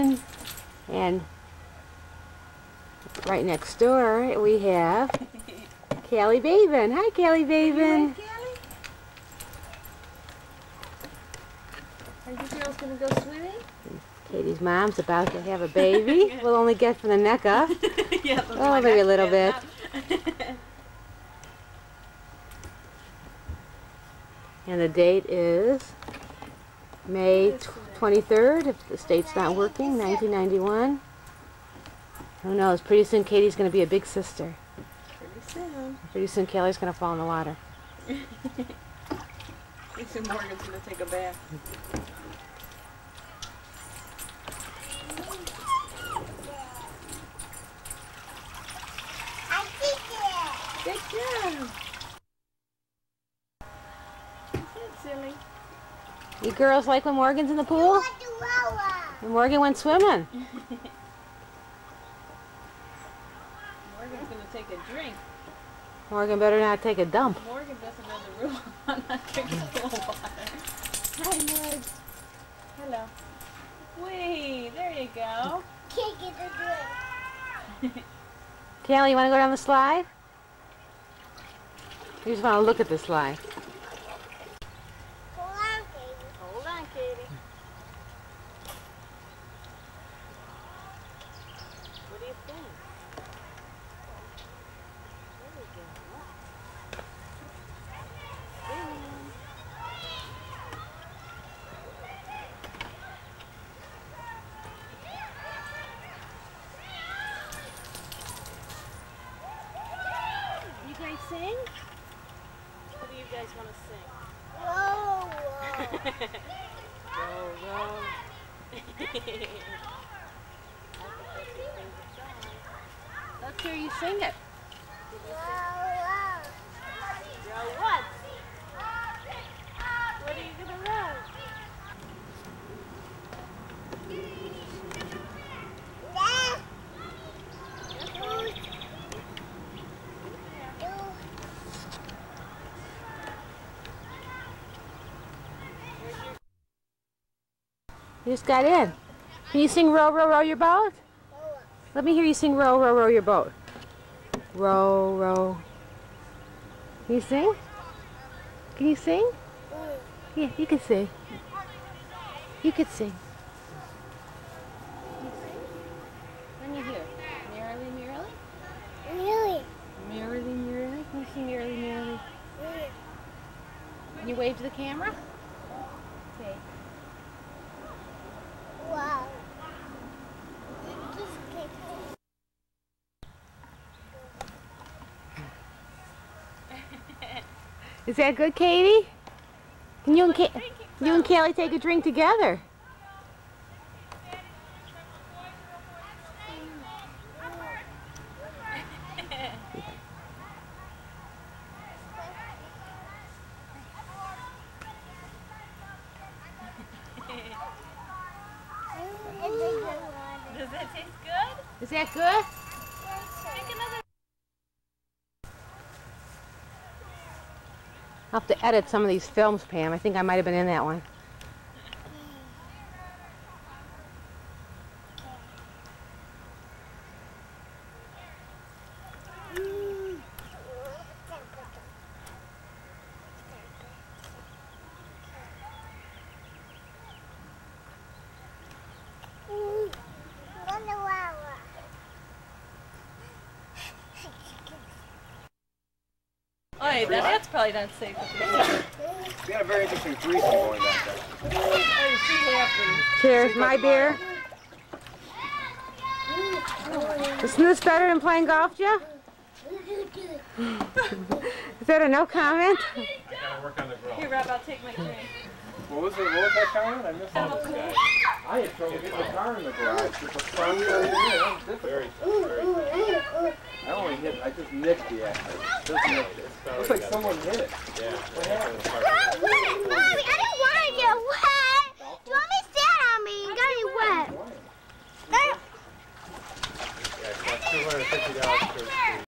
Babin. And right next door we have Callie Babin. Hi, Callie Babin. Are you girls going to go swimming? Katie's mom's about to have a baby. We'll only get from the neck up. Yeah, oh, maybe a little bit. And the date is May 23rd, if the state's not working, 1991. Who knows? Pretty soon Katie's going to be a big sister. Pretty soon Callie's going to fall in the water. Pretty soon Morgan's going to take a bath. Good job. Silly. You girls like when Morgan's in the pool? And Morgan went swimming. Morgan's going to take a drink. Morgan better not take a dump. Morgan doesn't know the rule. I'm not drinking pool water. Hi, Morg. Hello. Wait, there you go. Can't get the drink. Callie, you want to go down the slide? You just want to look at the slide. Hold on, Katie. Hold on, Katie. What do you think? There we go. You guys sing? What do you guys want to sing? Whoa, Row, row. I think that's your favorite song. Let's hear you sing it. whoa. Row what? What are you going to row? You just got in. Can you sing row, row, row your boat? Let me hear you sing row, row, row your boat. Row, row. Can you sing? Can you sing? Yeah, you can sing. You could sing. Let me hear. Merrily, merrily? Really? Merrily, merrily. Can you sing merrily, merrily? Can you wave to the camera? Okay. Wow. Is that good, Katie? Can you and you and Callie take a drink together? Does that taste good? Is that good? Take another. I'll have to edit some of these films, Pam. I think I might have been in that one. Oh, yeah, that's probably not safe. We got a very interesting threesome going back there. Oh, she's happy. Cheers, my beer. Isn't this better than playing golf, Jeff? Is that a no comment? I gotta work on the grill. Here, Rob, I'll take my drink. What was that comment? I missed that. I had trouble getting the car in the garage. With the front door here, that was difficult. I just nicked the axle. Just nicked it. Looks like someone hit it. Yeah. What happened? Mommy, I didn't want to get wet. Do you want me to stand on me? You got me wet. Yeah, it cost $250 for